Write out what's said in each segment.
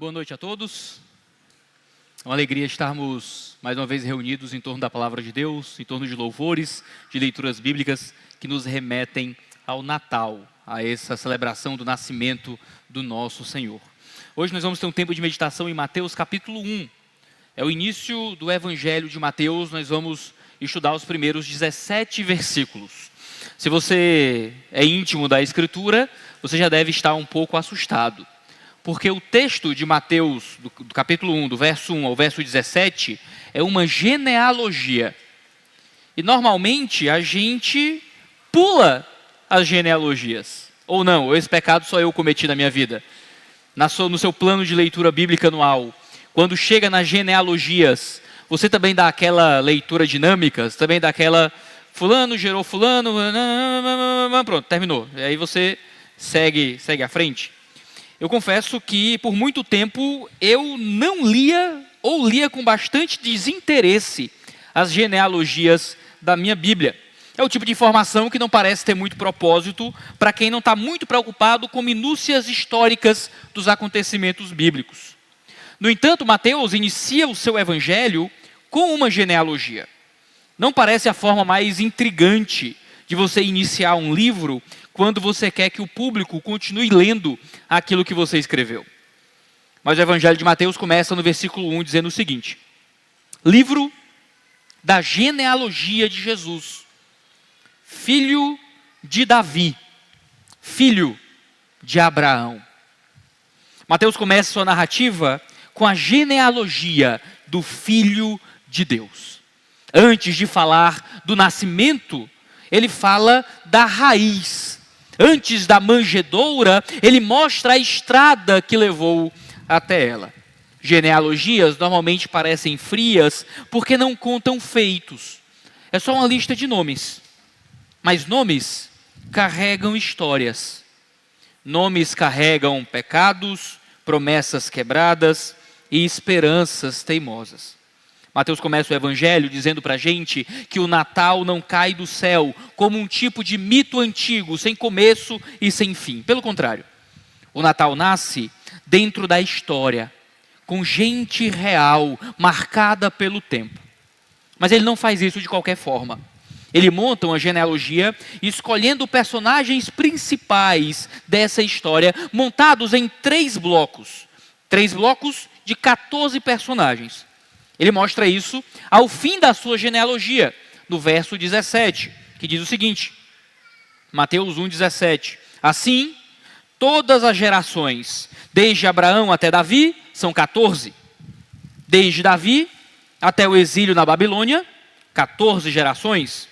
Boa noite a todos. É uma alegria estarmos mais uma vez reunidos em torno da Palavra de Deus, em torno de louvores, de leituras bíblicas que nos remetem ao Natal, a essa celebração do nascimento do nosso Senhor. Hoje nós vamos ter um tempo de meditação em Mateus capítulo 1. É o início do Evangelho de Mateus, nós vamos estudar os primeiros 17 versículos. Se você é íntimo da Escritura, você já deve estar um pouco assustado. Porque o texto de Mateus, do capítulo 1, do verso 1 ao verso 17, é uma genealogia. E normalmente a gente pula as genealogias. Ou não, esse pecado só eu cometi na minha vida. No seu plano de leitura bíblica anual, quando chega nas genealogias, você também dá aquela leitura dinâmica, você também dá aquela fulano gerou fulano, pronto, terminou. E aí você segue à frente. Eu confesso que, por muito tempo, eu não lia, ou lia com bastante desinteresse, as genealogias da minha Bíblia. É o tipo de informação que não parece ter muito propósito para quem não está muito preocupado com minúcias históricas dos acontecimentos bíblicos. No entanto, Mateus inicia o seu evangelho com uma genealogia. Não parece a forma mais intrigante de você iniciar um livro quando você quer que o público continue lendo aquilo que você escreveu. Mas o Evangelho de Mateus começa no versículo 1 dizendo o seguinte: livro da genealogia de Jesus, filho de Davi, filho de Abraão. Mateus começa sua narrativa com a genealogia do Filho de Deus. Antes de falar do nascimento, ele fala da raiz. Antes da manjedoura, ele mostra a estrada que levou até ela. Genealogias normalmente parecem frias porque não contam feitos. É só uma lista de nomes. Mas nomes carregam histórias. Nomes carregam pecados, promessas quebradas e esperanças teimosas. Mateus começa o Evangelho dizendo para a gente que o Natal não cai do céu como um tipo de mito antigo, sem começo e sem fim. Pelo contrário, o Natal nasce dentro da história, com gente real, marcada pelo tempo. Mas ele não faz isso de qualquer forma. Ele monta uma genealogia escolhendo personagens principais dessa história, montados em 3 blocos. 3 blocos de 14 personagens. Ele mostra isso ao fim da sua genealogia, no verso 17, que diz o seguinte, Mateus 1,17. Assim, todas as gerações, desde Abraão até Davi, são 14. Desde Davi até o exílio na Babilônia, 14 gerações.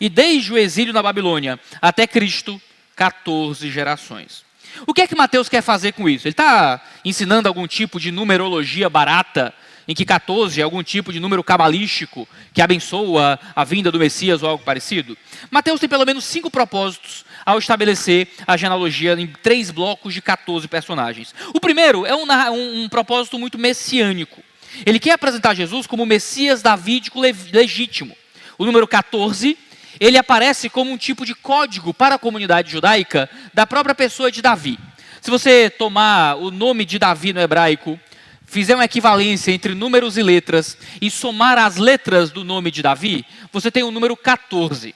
E desde o exílio na Babilônia até Cristo, 14 gerações. O que é que Mateus quer fazer com isso? Ele está ensinando algum tipo de numerologia barata, em que 14 é algum tipo de número cabalístico que abençoa a vinda do Messias ou algo parecido? Mateus tem pelo menos 5 propósitos ao estabelecer a genealogia em 3 blocos de 14 personagens. O primeiro é um propósito muito messiânico. Ele quer apresentar Jesus como o Messias davídico legítimo. O número 14, ele aparece como um tipo de código para a comunidade judaica da própria pessoa de Davi. Se você tomar o nome de Davi no hebraico, fizer uma equivalência entre números e letras e somar as letras do nome de Davi, você tem o número 14.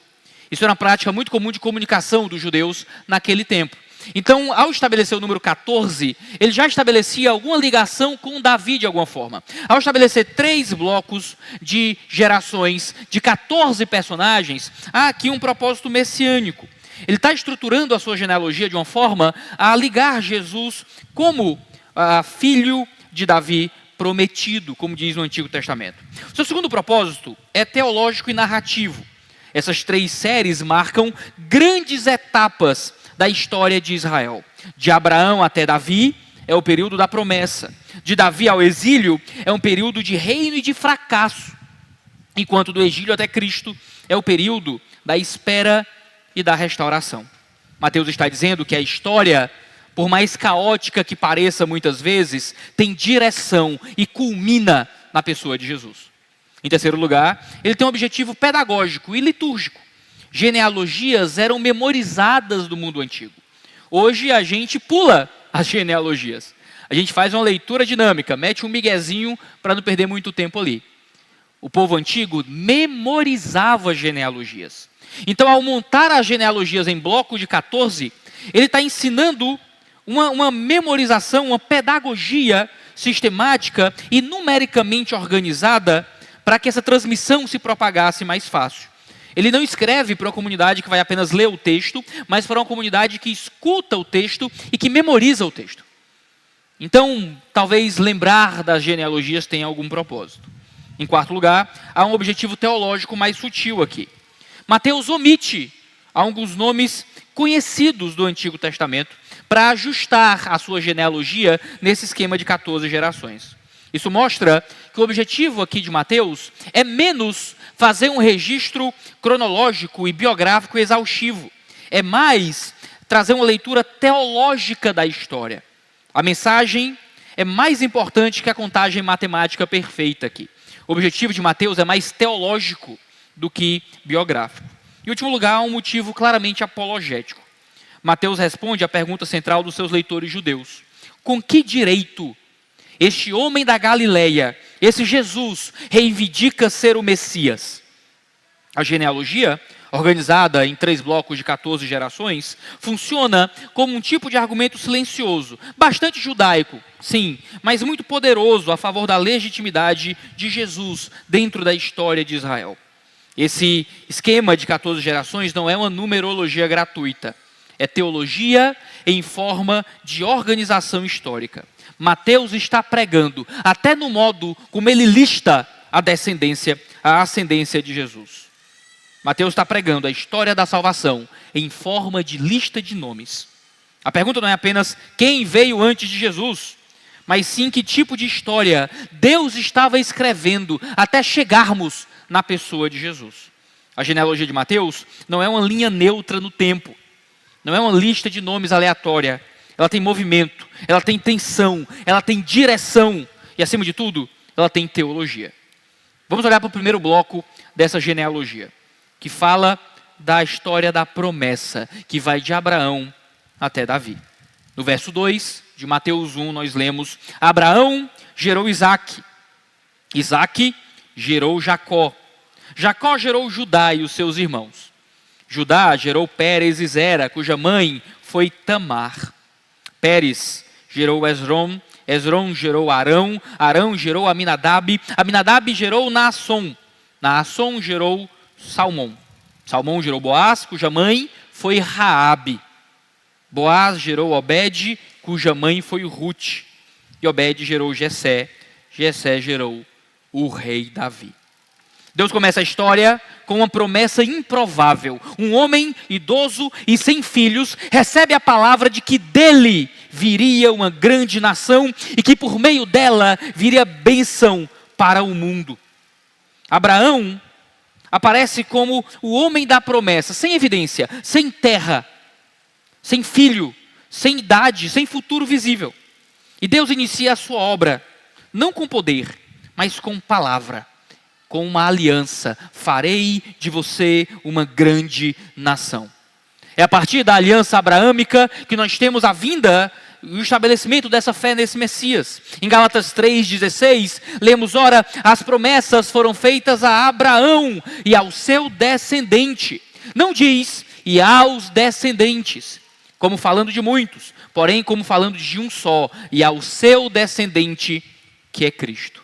Isso era uma prática muito comum de comunicação dos judeus naquele tempo. Então, ao estabelecer o número 14, ele já estabelecia alguma ligação com Davi de alguma forma. Ao estabelecer 3 blocos de gerações de 14 personagens, há aqui um propósito messiânico. Ele está estruturando a sua genealogia de uma forma a ligar Jesus como filho de Davi prometido, como diz no Antigo Testamento. O seu segundo propósito é teológico e narrativo. Essas 3 séries marcam grandes etapas da história de Israel. De Abraão até Davi é o período da promessa. De Davi ao exílio é um período de reino e de fracasso. Enquanto do exílio até Cristo é o período da espera e da restauração. Mateus está dizendo que a história, por mais caótica que pareça muitas vezes, tem direção e culmina na pessoa de Jesus. Em terceiro lugar, ele tem um objetivo pedagógico e litúrgico. Genealogias eram memorizadas do mundo antigo. Hoje a gente pula as genealogias. A gente faz uma leitura dinâmica, mete um miguezinho para não perder muito tempo ali. O povo antigo memorizava genealogias. Então, ao montar as genealogias em bloco de 14, ele está ensinando uma memorização, uma pedagogia sistemática e numericamente organizada para que essa transmissão se propagasse mais fácil. Ele não escreve para uma comunidade que vai apenas ler o texto, mas para uma comunidade que escuta o texto e que memoriza o texto. Então, talvez lembrar das genealogias tenha algum propósito. Em quarto lugar, há um objetivo teológico mais sutil aqui. Mateus omite alguns nomes conhecidos do Antigo Testamento para ajustar a sua genealogia nesse esquema de 14 gerações. Isso mostra que o objetivo aqui de Mateus é menos fazer um registro cronológico e biográfico exaustivo. É mais trazer uma leitura teológica da história. A mensagem é mais importante que a contagem matemática perfeita aqui. O objetivo de Mateus é mais teológico do que biográfico. Em último lugar, um motivo claramente apologético. Mateus responde à pergunta central dos seus leitores judeus. Com que direito este homem da Galileia, esse Jesus, reivindica ser o Messias? A genealogia, organizada em 3 blocos de 14 gerações, funciona como um tipo de argumento silencioso, bastante judaico, sim, mas muito poderoso a favor da legitimidade de Jesus dentro da história de Israel. Esse esquema de 14 gerações não é uma numerologia gratuita, é teologia em forma de organização histórica. Mateus está pregando, até no modo como ele lista a ascendência de Jesus. Mateus está pregando a história da salvação em forma de lista de nomes. A pergunta não é apenas quem veio antes de Jesus, mas sim que tipo de história Deus estava escrevendo até chegarmos na pessoa de Jesus. A genealogia de Mateus não é uma linha neutra no tempo, não é uma lista de nomes aleatória. Ela tem movimento, ela tem tensão, ela tem direção e, acima de tudo, ela tem teologia. Vamos olhar para o primeiro bloco dessa genealogia, que fala da história da promessa, que vai de Abraão até Davi. No verso 2 de Mateus 1, nós lemos: Abraão gerou Isaque, Isaque gerou Jacó, Jacó gerou Judá e os seus irmãos. Judá gerou Pérez e Zera, cuja mãe foi Tamar. Pérez gerou Esrom, Esrom gerou Arão, Arão gerou Aminadab, Aminadab gerou Naasson, Naasson gerou Salmão. Salmão gerou Boaz, cuja mãe foi Raabe. Boaz gerou Obed, cuja mãe foi Ruth. E Obed gerou Jessé, Jessé gerou o rei Davi. Deus começa a história com uma promessa improvável. Um homem idoso e sem filhos recebe a palavra de que dele viria uma grande nação e que por meio dela viria bênção para o mundo. Abraão aparece como o homem da promessa, sem evidência, sem terra, sem filho, sem idade, sem futuro visível. E Deus inicia a sua obra, não com poder, mas com palavra, com uma aliança. Farei de você uma grande nação. É a partir da aliança abraâmica que nós temos a vinda e o estabelecimento dessa fé nesse Messias. Em Gálatas 3,16, lemos: ora, as promessas foram feitas a Abraão e ao seu descendente. Não diz, e aos descendentes, como falando de muitos, porém como falando de um só, e ao seu descendente, que é Cristo.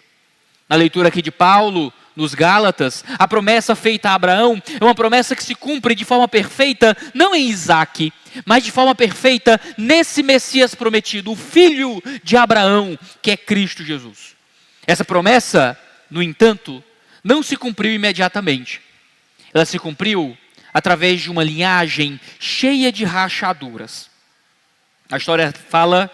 Na leitura aqui de Paulo, nos Gálatas, a promessa feita a Abraão é uma promessa que se cumpre de forma perfeita, não em Isaque, mas de forma perfeita nesse Messias prometido, o filho de Abraão, que é Cristo Jesus. Essa promessa, no entanto, não se cumpriu imediatamente. Ela se cumpriu através de uma linhagem cheia de rachaduras. A história fala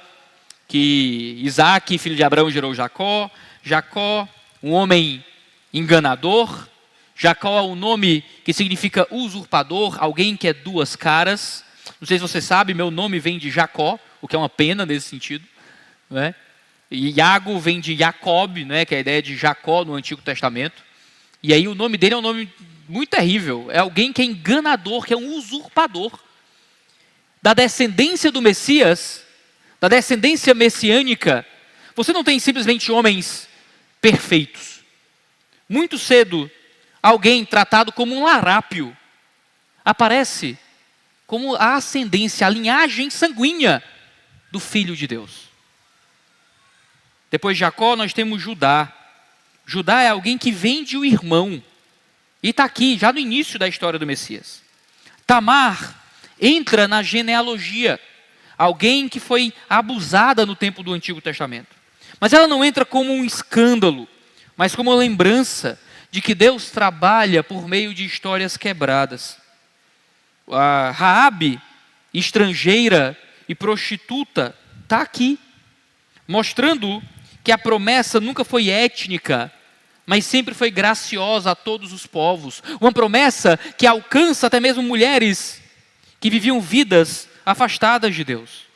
que Isaque, filho de Abraão, gerou Jacó. Jacó, um homem enganador. Jacó é um nome que significa usurpador, alguém que é duas caras. Não sei se você sabe, meu nome vem de Jacó, o que é uma pena nesse sentido, não é? E Iago vem de Jacob, né, que é a ideia de Jacó no Antigo Testamento. E aí o nome dele é um nome muito terrível. É alguém que é enganador, que é um usurpador. Da descendência do Messias, da descendência messiânica, você não tem simplesmente homens perfeitos. Muito cedo, alguém tratado como um larápio aparece como a ascendência, a linhagem sanguínea do Filho de Deus. Depois de Jacó, nós temos Judá. Judá é alguém que vem de um irmão. E está aqui, já no início da história do Messias. Tamar entra na genealogia. Alguém que foi abusada no tempo do Antigo Testamento. Mas ela não entra como um escândalo, mas como uma lembrança de que Deus trabalha por meio de histórias quebradas. A Raabe, estrangeira e prostituta, está aqui, mostrando que a promessa nunca foi étnica, mas sempre foi graciosa a todos os povos. Uma promessa que alcança até mesmo mulheres que viviam vidas afastadas de Deus.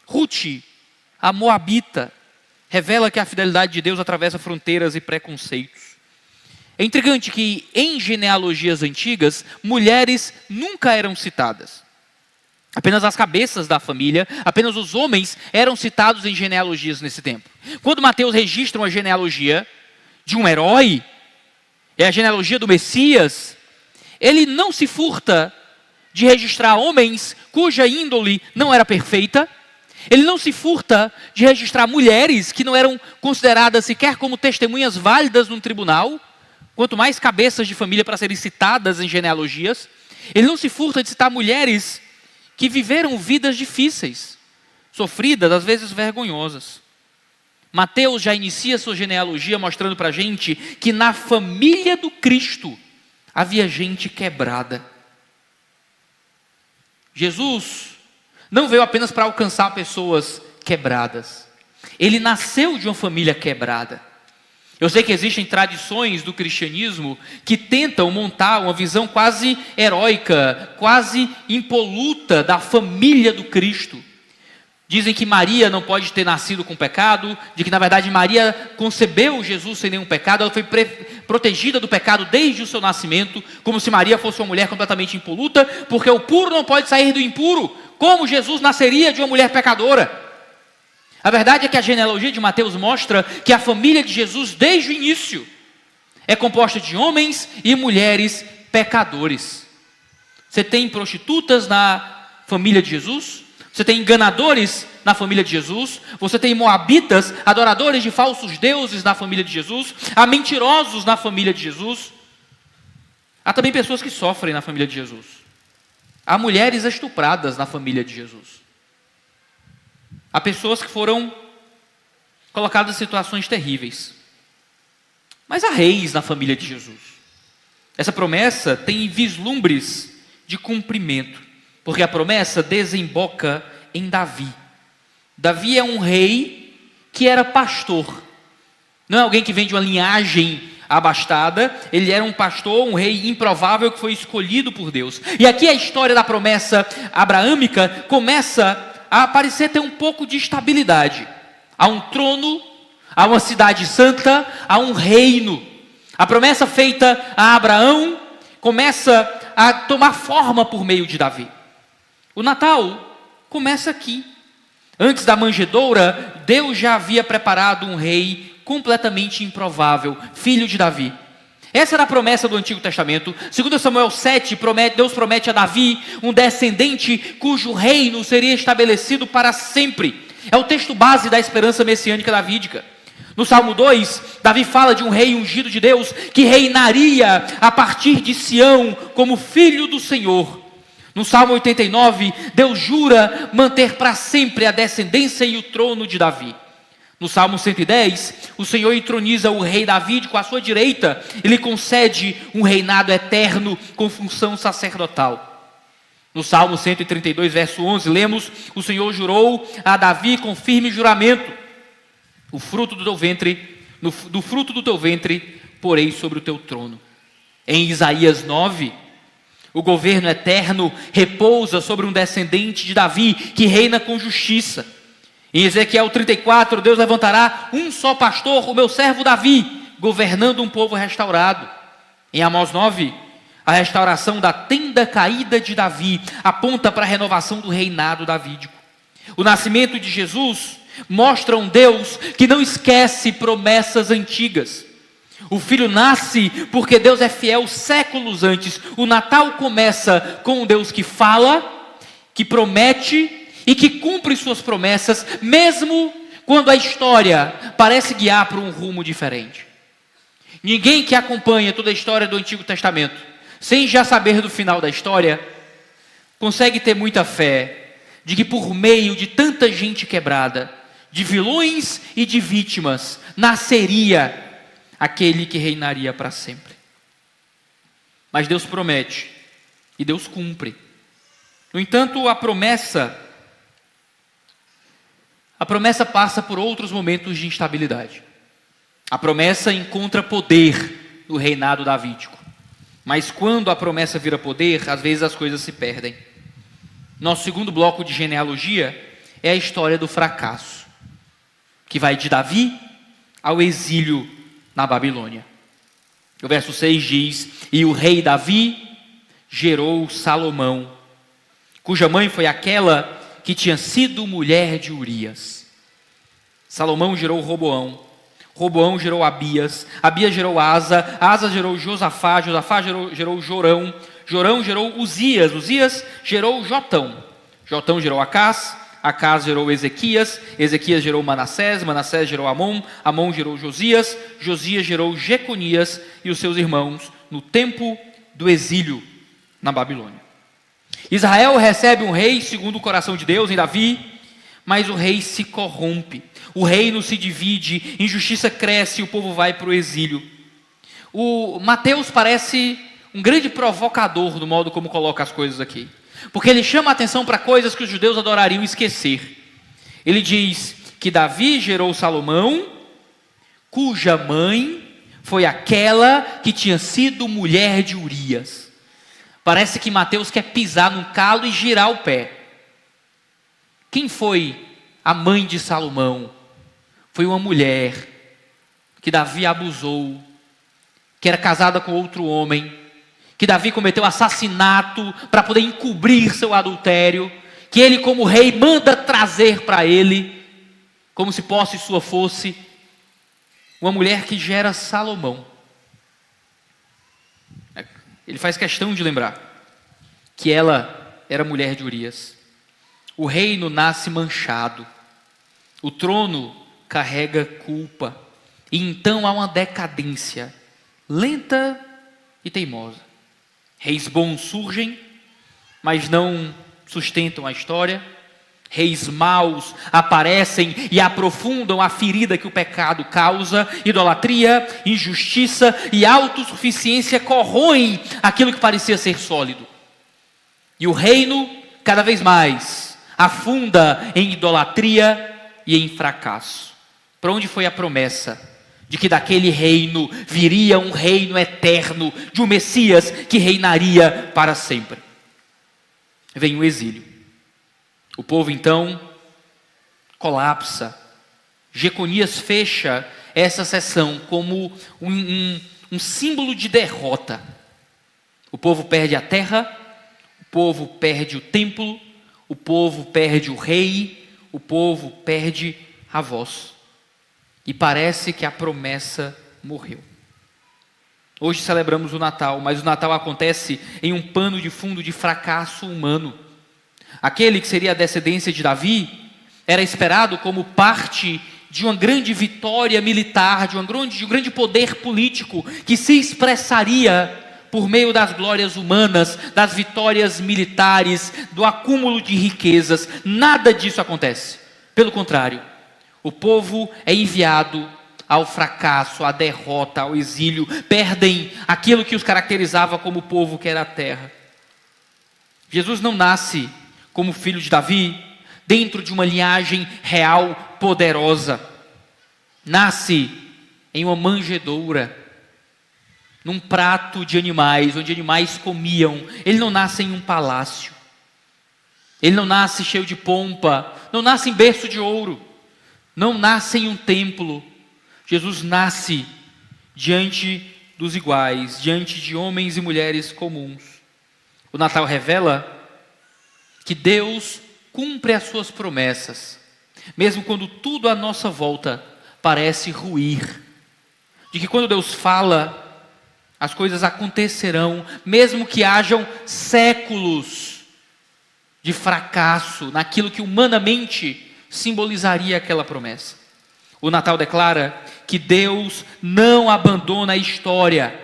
Ruth, a moabita, revela que a fidelidade de Deus atravessa fronteiras e preconceitos. É intrigante que em genealogias antigas, mulheres nunca eram citadas. Apenas as cabeças da família, apenas os homens eram citados em genealogias nesse tempo. Quando Mateus registra uma genealogia de um herói, é a genealogia do Messias, ele não se furta de registrar homens cuja índole não era perfeita. Ele não se furta de registrar mulheres que não eram consideradas sequer como testemunhas válidas num tribunal, quanto mais cabeças de família para serem citadas em genealogias. Ele não se furta de citar mulheres que viveram vidas difíceis, sofridas, às vezes vergonhosas. Mateus já inicia sua genealogia mostrando para a gente que na família do Cristo havia gente quebrada. Jesus não veio apenas para alcançar pessoas quebradas. Ele nasceu de uma família quebrada. Eu sei que existem tradições do cristianismo que tentam montar uma visão quase heróica, quase impoluta da família do Cristo. Dizem que Maria não pode ter nascido com pecado, de que na verdade Maria concebeu Jesus sem nenhum pecado, ela foi protegida do pecado desde o seu nascimento, como se Maria fosse uma mulher completamente impoluta, porque o puro não pode sair do impuro, como Jesus nasceria de uma mulher pecadora. A verdade é que a genealogia de Mateus mostra que a família de Jesus, desde o início, é composta de homens e mulheres pecadores. Você tem prostitutas na família de Jesus, você tem enganadores na família de Jesus, você tem moabitas, adoradores de falsos deuses na família de Jesus, há mentirosos na família de Jesus, há também pessoas que sofrem na família de Jesus, há mulheres estupradas na família de Jesus, há pessoas que foram colocadas em situações terríveis, mas há reis na família de Jesus. Essa promessa tem vislumbres de cumprimento, porque a promessa desemboca em Davi. Davi é um rei que era pastor. Não é alguém que vem de uma linhagem abastada. Ele era um pastor, um rei improvável que foi escolhido por Deus. E aqui a história da promessa abraâmica começa a parecer ter um pouco de estabilidade. Há um trono, há uma cidade santa, há um reino. A promessa feita a Abraão começa a tomar forma por meio de Davi. O Natal começa aqui. Antes da manjedoura, Deus já havia preparado um rei completamente improvável, filho de Davi. Essa era a promessa do Antigo Testamento. Segundo Samuel 7, Deus promete a Davi um descendente cujo reino seria estabelecido para sempre. É o texto base da esperança messiânica davídica. No Salmo 2, Davi fala de um rei ungido de Deus que reinaria a partir de Sião como filho do Senhor. No Salmo 89, Deus jura manter para sempre a descendência e o trono de Davi. No Salmo 110, o Senhor entroniza o rei Davídico à sua direita. Ele concede um reinado eterno com função sacerdotal. No Salmo 132, verso 11, lemos: o Senhor jurou a Davi com firme juramento: do fruto do teu ventre porei sobre o teu trono. Em Isaías 9, o governo eterno repousa sobre um descendente de Davi que reina com justiça. Em Ezequiel 34, Deus levantará um só pastor, o meu servo Davi, governando um povo restaurado. Em Amós 9, a restauração da tenda caída de Davi aponta para a renovação do reinado davídico. O nascimento de Jesus mostra um Deus que não esquece promessas antigas. O Filho nasce porque Deus é fiel séculos antes. O Natal começa com um Deus que fala, que promete e que cumpre suas promessas, mesmo quando a história parece guiar para um rumo diferente. Ninguém que acompanha toda a história do Antigo Testamento, sem já saber do final da história, consegue ter muita fé de que por meio de tanta gente quebrada, de vilões e de vítimas, nasceria aquele que reinaria para sempre. Mas Deus promete e Deus cumpre. No entanto, a promessa passa por outros momentos de instabilidade. A promessa encontra poder no reinado davídico. Mas quando a promessa vira poder, às vezes as coisas se perdem. Nosso segundo bloco de genealogia é a história do fracasso, que vai de Davi ao exílio na Babilônia. O verso 6 diz: e o rei Davi gerou Salomão, cuja mãe foi aquela que tinha sido mulher de Urias. Salomão gerou Roboão, Roboão gerou Abias, Abias gerou Asa, Asa gerou Josafá, Josafá gerou Jorão, Jorão gerou Uzias, Uzias gerou Jotão, Jotão gerou Acás, Acás gerou Ezequias, Ezequias gerou Manassés, Manassés gerou Amon, Amon gerou Josias, Josias gerou Jeconias e os seus irmãos no tempo do exílio na Babilônia. Israel recebe um rei segundo o coração de Deus em Davi, mas o rei se corrompe, o reino se divide, injustiça cresce e o povo vai para o exílio. O Mateus parece um grande provocador do modo como coloca as coisas aqui, porque ele chama a atenção para coisas que os judeus adorariam esquecer. Ele diz que Davi gerou Salomão, cuja mãe foi aquela que tinha sido mulher de Urias. Parece que Mateus quer pisar num calo e girar o pé. Quem foi a mãe de Salomão? Foi uma mulher que Davi abusou, que era casada com outro homem, que Davi cometeu assassinato para poder encobrir seu adultério, que ele como rei manda trazer para ele, como se posse sua fosse, uma mulher que gera Salomão. Ele faz questão de lembrar que ela era mulher de Urias. O reino nasce manchado, o trono carrega culpa, e então há uma decadência lenta e teimosa. Reis bons surgem, mas não sustentam a história. Reis maus aparecem e aprofundam a ferida que o pecado causa. Idolatria, injustiça e autossuficiência corroem aquilo que parecia ser sólido. E o reino, cada vez mais, afunda em idolatria e em fracasso. Para onde foi a promessa de que daquele reino viria um reino eterno, de um Messias que reinaria para sempre? Vem o exílio. O povo então colapsa. Jeconias fecha essa sessão como um símbolo de derrota. O povo perde a terra, o povo perde o templo, o povo perde o rei, o povo perde a voz. E parece que a promessa morreu. Hoje celebramos o Natal, mas o Natal acontece em um pano de fundo de fracasso humano. Aquele que seria a descendência de Davi era esperado como parte de uma grande vitória militar, de um grande poder político que se expressaria por meio das glórias humanas, das vitórias militares, do acúmulo de riquezas. Nada disso acontece. Pelo contrário, o povo é enviado ao fracasso, à derrota, ao exílio. Perdem aquilo que os caracterizava como povo, que era a terra. Jesus não nasce como filho de Davi, dentro de uma linhagem real poderosa. Nasce em uma manjedoura, num prato de animais, onde animais comiam. Ele não nasce em um palácio. Ele não nasce cheio de pompa, não nasce em berço de ouro, não nasce em um templo. Jesus nasce diante dos iguais, diante de homens e mulheres comuns. O Natal revela que Deus cumpre as suas promessas, mesmo quando tudo à nossa volta parece ruir. De que quando Deus fala, as coisas acontecerão, mesmo que hajam séculos de fracasso naquilo que humanamente simbolizaria aquela promessa. O Natal declara que Deus não abandona a história,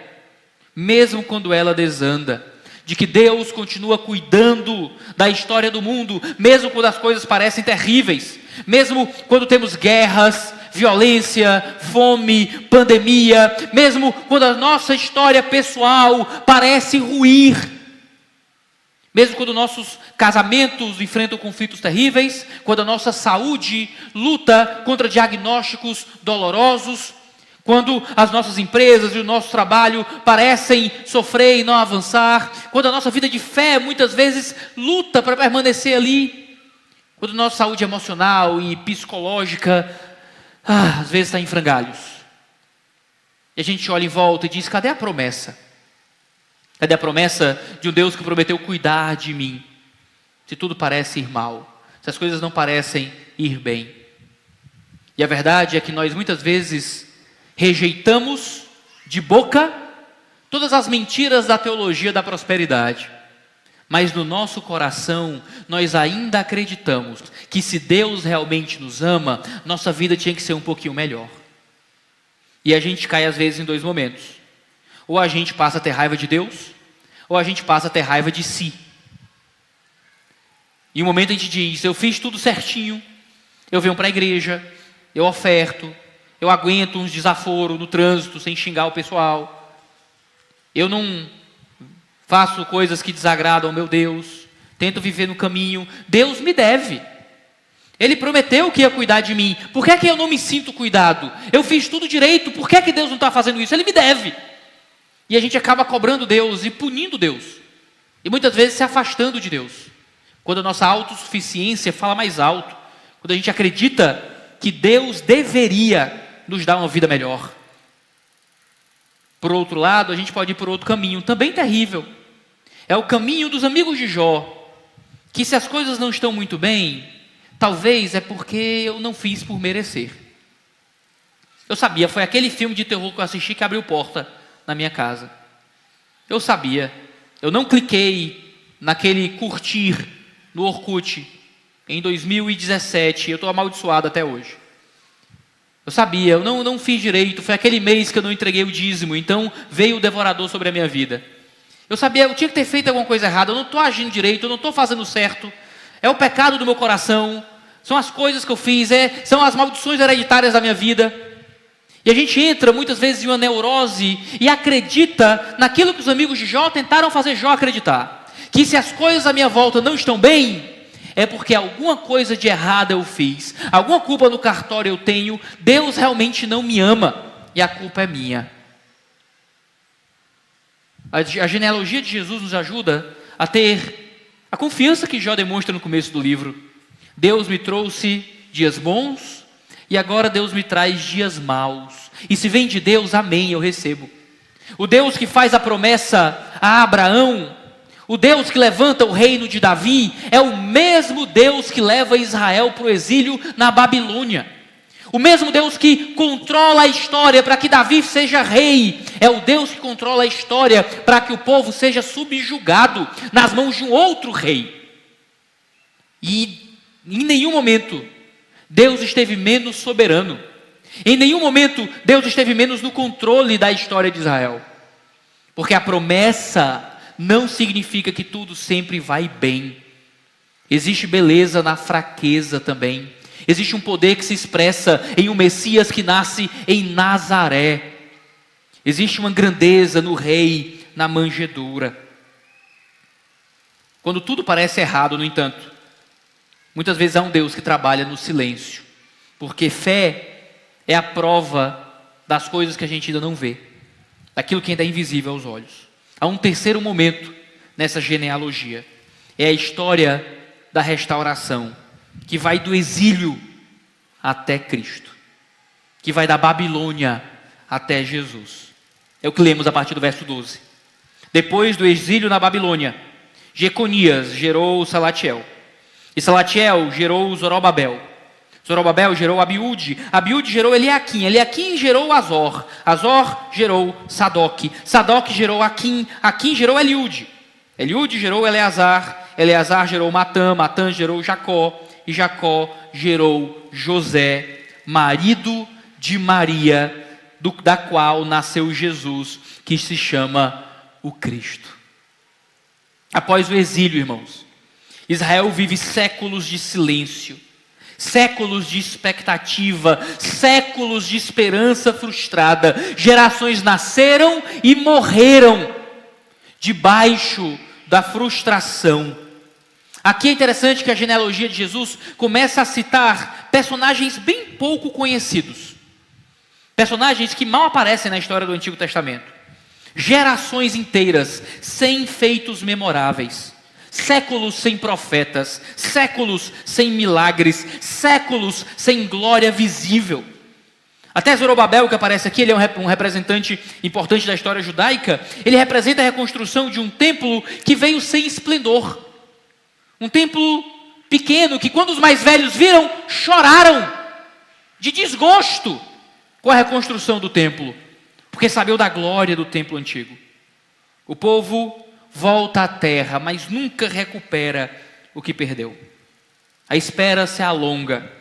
mesmo quando ela desanda. De que Deus continua cuidando da história do mundo, mesmo quando as coisas parecem terríveis, mesmo quando temos guerras, violência, fome, pandemia, mesmo quando a nossa história pessoal parece ruir, mesmo quando nossos casamentos enfrentam conflitos terríveis, quando a nossa saúde luta contra diagnósticos dolorosos, quando as nossas empresas e o nosso trabalho parecem sofrer e não avançar, quando a nossa vida de fé muitas vezes luta para permanecer ali, quando a nossa saúde emocional e psicológica às vezes está em frangalhos. E a gente olha em volta e diz: cadê a promessa? Cadê a promessa de um Deus que prometeu cuidar de mim? Se tudo parece ir mal, se as coisas não parecem ir bem. E a verdade é que nós muitas vezes rejeitamos de boca todas as mentiras da teologia da prosperidade. Mas no nosso coração, nós ainda acreditamos que se Deus realmente nos ama, nossa vida tinha que ser um pouquinho melhor. E a gente cai às vezes em dois momentos. Ou a gente passa a ter raiva de Deus, ou a gente passa a ter raiva de si. E um momento a gente diz: eu fiz tudo certinho, eu venho para a igreja, eu oferto, eu aguento uns desaforos no trânsito sem xingar o pessoal, eu não faço coisas que desagradam ao meu Deus, tento viver no caminho. Deus me deve, Ele prometeu que ia cuidar de mim, por que é que eu não me sinto cuidado? Eu fiz tudo direito, por que é que Deus não está fazendo isso? Ele me deve. E a gente acaba cobrando Deus e punindo Deus, e muitas vezes se afastando de Deus, quando a nossa autossuficiência fala mais alto, quando a gente acredita que Deus deveria nos dar uma vida melhor. Por outro lado, a gente pode ir por outro caminho, também terrível. É o caminho dos amigos de Jó, que se as coisas não estão muito bem, talvez é porque eu não fiz por merecer. Eu sabia, foi aquele filme de terror que eu assisti que abriu porta na minha casa. Eu sabia, eu não cliquei naquele curtir no Orkut em 2017, eu estou amaldiçoado até hoje. Eu sabia, eu não fiz direito, foi aquele mês que eu não entreguei o dízimo, então veio o devorador sobre a minha vida. Eu sabia, eu tinha que ter feito alguma coisa errada, eu não estou agindo direito, eu não estou fazendo certo, é o pecado do meu coração, são as coisas que eu fiz, são as maldições hereditárias da minha vida. E a gente entra muitas vezes em uma neurose e acredita naquilo que os amigos de Jó tentaram fazer Jó acreditar, que se as coisas à minha volta não estão bem, é porque alguma coisa de errada eu fiz, alguma culpa no cartório eu tenho, Deus realmente não me ama e a culpa é minha. A genealogia de Jesus nos ajuda a ter a confiança que Jó demonstra no começo do livro. Deus me trouxe dias bons e agora Deus me traz dias maus. E se vem de Deus, amém, eu recebo. O Deus que faz a promessa a Abraão, o Deus que levanta o reino de Davi, é o mesmo Deus que leva Israel para o exílio na Babilônia. O mesmo Deus que controla a história para que Davi seja rei, é o Deus que controla a história para que o povo seja subjugado nas mãos de um outro rei. E em nenhum momento Deus esteve menos soberano. Em nenhum momento Deus esteve menos no controle da história de Israel. Porque a promessa não significa que tudo sempre vai bem. Existe beleza na fraqueza também. Existe um poder que se expressa em um Messias que nasce em Nazaré. Existe uma grandeza no rei, na manjedoura. Quando tudo parece errado, no entanto, muitas vezes há um Deus que trabalha no silêncio. Porque fé é a prova das coisas que a gente ainda não vê, daquilo que ainda é invisível aos olhos. Há um terceiro momento nessa genealogia. É a história da restauração, que vai do exílio até Cristo, que vai da Babilônia até Jesus. É o que lemos a partir do verso 12. Depois do exílio na Babilônia, Jeconias gerou Salatiel. E Salatiel gerou Zorobabel. Zorobabel gerou Abiúde. Abiúde gerou Eliaquim. Eliaquim gerou Azor. Azor gerou Sadoque. Sadoque gerou Aquim. Aquim gerou Eliúde. Eliúde gerou Eleazar. Eleazar gerou Matã. Matã gerou Jacó. E Jacó gerou José, marido de Maria, da qual nasceu Jesus, que se chama o Cristo. Após o exílio, irmãos, Israel vive séculos de silêncio, séculos de expectativa, séculos de esperança frustrada. Gerações nasceram e morreram debaixo da frustração. Aqui é interessante que a genealogia de Jesus começa a citar personagens bem pouco conhecidos. Personagens que mal aparecem na história do Antigo Testamento. Gerações inteiras sem feitos memoráveis. Séculos sem profetas. Séculos sem milagres. Séculos sem glória visível. Até Zorobabel, que aparece aqui, ele é um representante importante da história judaica. Ele representa a reconstrução de um templo que veio sem esplendor. Um templo pequeno que, quando os mais velhos viram, choraram de desgosto com a reconstrução do templo, porque sabiam da glória do templo antigo. O povo volta à terra, mas nunca recupera o que perdeu. A espera se alonga,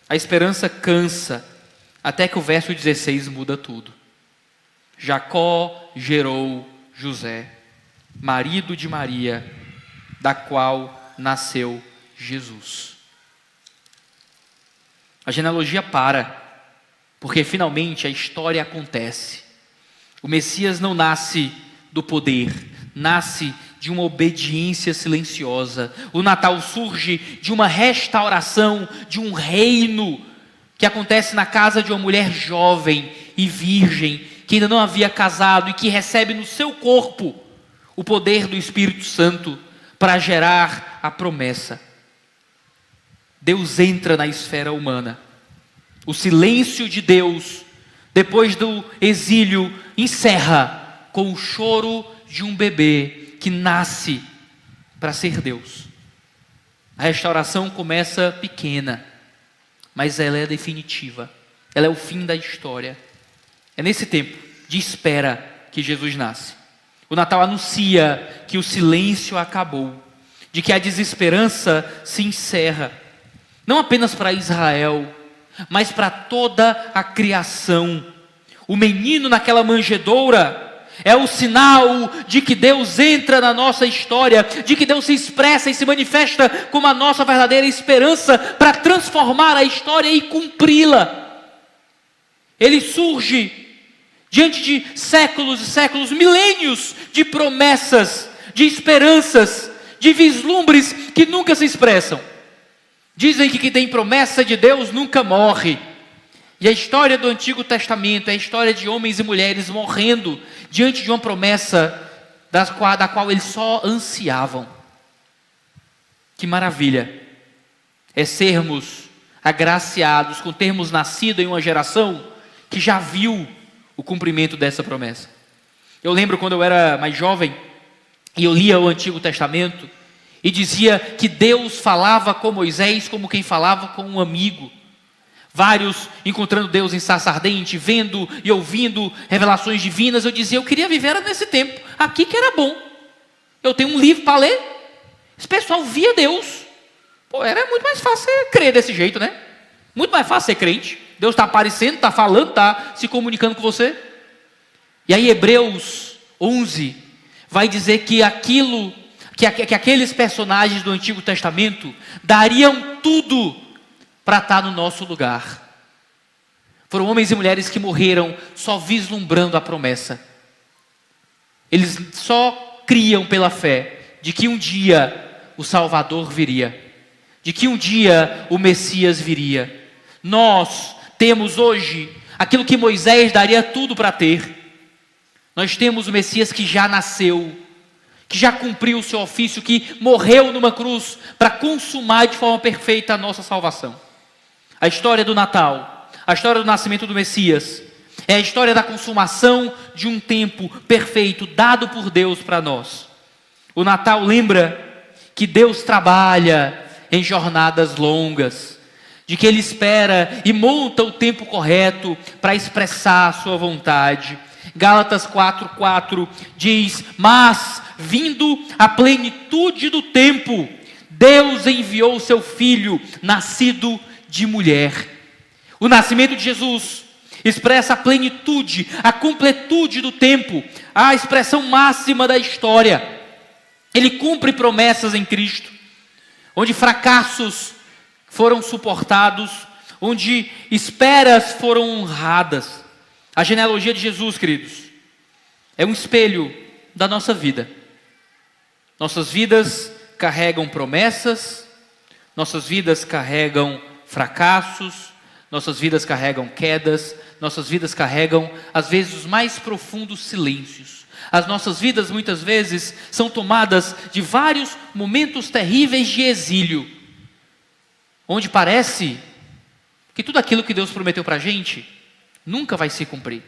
a esperança cansa, até que o verso 16 muda tudo. Jacó gerou José, marido de Maria, da qual nasceu Jesus. A genealogia para, porque finalmente a história acontece. O Messias não nasce do poder, nasce de uma obediência silenciosa. O Natal surge de uma restauração, de um reino que acontece na casa de uma mulher jovem e virgem, que ainda não havia casado e que recebe no seu corpo o poder do Espírito Santo para gerar a promessa. Deus entra na esfera humana. O silêncio de Deus, depois do exílio, encerra com o choro de um bebê que nasce para ser Deus. A restauração começa pequena, mas ela é definitiva. Ela é o fim da história. É nesse tempo de espera que Jesus nasce. O Natal anuncia que o silêncio acabou, de que a desesperança se encerra, não apenas para Israel, mas para toda a criação. O menino naquela manjedoura é o sinal de que Deus entra na nossa história, de que Deus se expressa e se manifesta como a nossa verdadeira esperança para transformar a história e cumpri-la. Ele surge diante de séculos e séculos, milênios de promessas, de esperanças, de vislumbres que nunca se expressam. Dizem que quem tem promessa de Deus nunca morre. E a história do Antigo Testamento é a história de homens e mulheres morrendo diante de uma promessa da qual eles só ansiavam. Que maravilha é sermos agraciados com termos nascido em uma geração que já viu o cumprimento dessa promessa. Eu lembro quando eu era mais jovem e eu lia o Antigo Testamento e dizia que Deus falava com Moisés como quem falava com um amigo. Vários encontrando Deus em sarça ardente, vendo e ouvindo revelações divinas. Eu dizia, eu queria viver nesse tempo, aqui que era bom. Eu tenho um livro para ler. Esse pessoal via Deus. Pô, era muito mais fácil você crer desse jeito, né? Muito mais fácil ser crente. Deus está aparecendo, está falando, está se comunicando com você. E aí Hebreus 11 vai dizer que aqueles personagens do Antigo Testamento dariam tudo para estar no nosso lugar. Foram homens e mulheres que morreram só vislumbrando a promessa. Eles só criam pela fé de que um dia o Salvador viria, de que um dia o Messias viria. Nós temos hoje aquilo que Moisés daria tudo para ter. Nós temos o Messias que já nasceu, que já cumpriu o seu ofício, que morreu numa cruz para consumar de forma perfeita a nossa salvação. A história do Natal, a história do nascimento do Messias, é a história da consumação de um tempo perfeito dado por Deus para nós. O Natal lembra que Deus trabalha em jornadas longas, de que Ele espera e monta o tempo correto para expressar a sua vontade. Gálatas 4:4 diz: mas, vindo a plenitude do tempo, Deus enviou o seu Filho, nascido de mulher. O nascimento de Jesus expressa a plenitude, a completude do tempo, a expressão máxima da história. Ele cumpre promessas em Cristo, onde fracassos foram suportados, onde esperas foram honradas. A genealogia de Jesus, queridos, é um espelho da nossa vida. Nossas vidas carregam promessas, nossas vidas carregam fracassos, nossas vidas carregam quedas, nossas vidas carregam, às vezes, os mais profundos silêncios. As nossas vidas, muitas vezes, são tomadas de vários momentos terríveis de exílio, onde parece que tudo aquilo que Deus prometeu para a gente nunca vai se cumprir.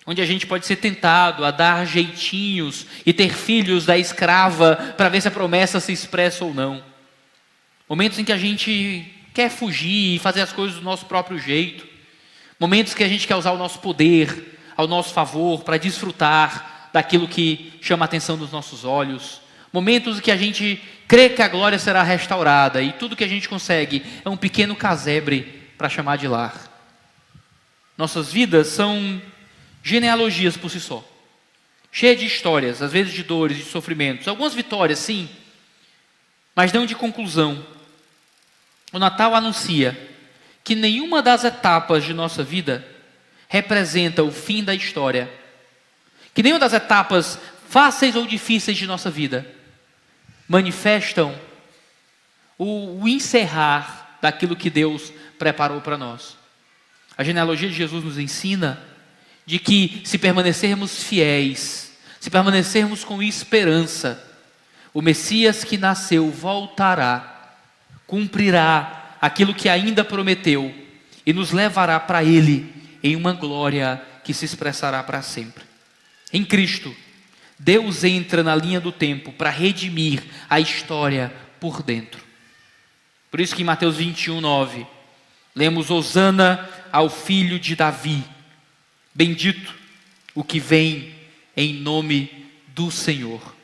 Onde a gente pode ser tentado a dar jeitinhos e ter filhos da escrava para ver se a promessa se expressa ou não. Momentos em que a gente quer fugir e fazer as coisas do nosso próprio jeito. Momentos que a gente quer usar o nosso poder ao nosso favor para desfrutar daquilo que chama a atenção dos nossos olhos. Momentos em que a gente crê que a glória será restaurada e tudo que a gente consegue é um pequeno casebre para chamar de lar. Nossas vidas são genealogias por si só, cheias de histórias, às vezes de dores, de sofrimentos, algumas vitórias sim, mas não de conclusão. O Natal anuncia que nenhuma das etapas de nossa vida representa o fim da história, que nenhuma das etapas fáceis ou difíceis de nossa vida manifestam o encerrar daquilo que Deus preparou para nós. A genealogia de Jesus nos ensina de que, se permanecermos fiéis, se permanecermos com esperança, o Messias que nasceu voltará, cumprirá aquilo que ainda prometeu e nos levará para Ele em uma glória que se expressará para sempre. Em Cristo, Deus entra na linha do tempo para redimir a história por dentro. Por isso que em Mateus 21:9, lemos: Hosana ao filho de Davi. Bendito o que vem em nome do Senhor.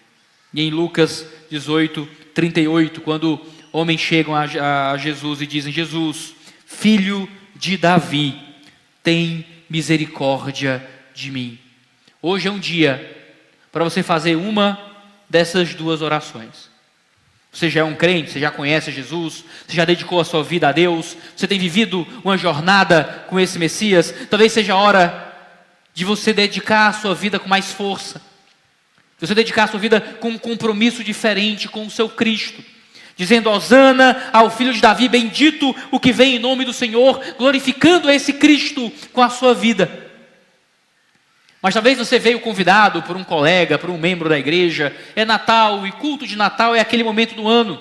E em Lucas 18:38, quando homens chegam a Jesus e dizem: Jesus, filho de Davi, tem misericórdia de mim. Hoje é um dia para você fazer uma dessas duas orações. Você já é um crente, você já conhece Jesus, você já dedicou a sua vida a Deus, você tem vivido uma jornada com esse Messias. Talvez seja a hora de você dedicar a sua vida com mais força, de você dedicar a sua vida com um compromisso diferente com o seu Cristo, dizendo: Hosana ao filho de Davi, bendito o que vem em nome do Senhor, glorificando esse Cristo com a sua vida. Mas talvez você veio convidado por um colega, por um membro da igreja. É Natal, e culto de Natal é aquele momento do ano.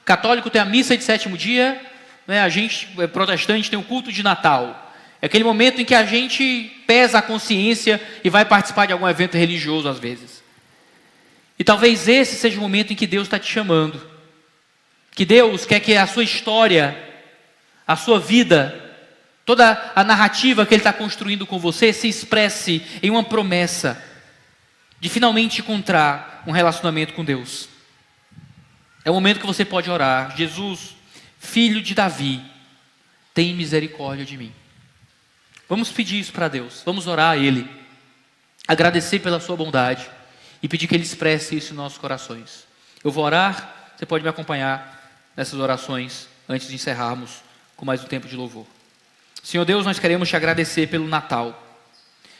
Católico tem a missa de sétimo dia, né? A gente, protestante, tem o culto de Natal. É aquele momento em que a gente pesa a consciência e vai participar de algum evento religioso às vezes. E talvez esse seja o momento em que Deus está te chamando. Que Deus quer que a sua história, a sua vida, toda a narrativa que Ele está construindo com você se expresse em uma promessa de finalmente encontrar um relacionamento com Deus. É o momento que você pode orar: Jesus, filho de Davi, tem misericórdia de mim. Vamos pedir isso para Deus, vamos orar a Ele, agradecer pela sua bondade e pedir que Ele expresse isso em nossos corações. Eu vou orar, você pode me acompanhar nessas orações antes de encerrarmos com mais um tempo de louvor. Senhor Deus, nós queremos te agradecer pelo Natal.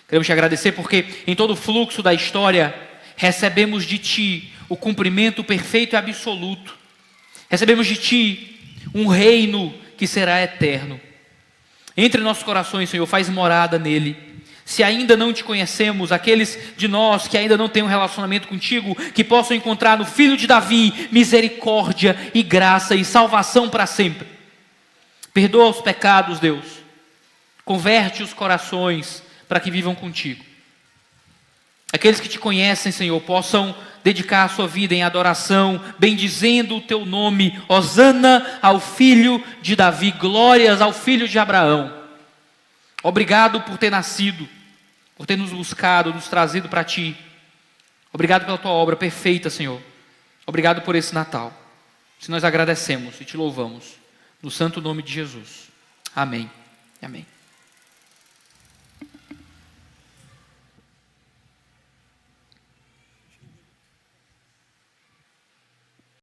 Queremos te agradecer porque em todo o fluxo da história recebemos de Ti o cumprimento perfeito e absoluto. Recebemos de Ti um reino que será eterno. Entre nossos corações, Senhor, faz morada nele. Se ainda não te conhecemos, aqueles de nós que ainda não têm um relacionamento contigo, que possam encontrar no Filho de Davi misericórdia e graça e salvação para sempre. Perdoa os pecados, Deus. Converte os corações para que vivam contigo. Aqueles que te conhecem, Senhor, possam dedicar a sua vida em adoração, bendizendo o teu nome. Hosana ao filho de Davi, glórias ao filho de Abraão. Obrigado por ter nascido, por ter nos buscado, nos trazido para ti. Obrigado pela tua obra perfeita, Senhor. Obrigado por esse Natal. Se nós agradecemos e te louvamos, no santo nome de Jesus. Amém. Amém.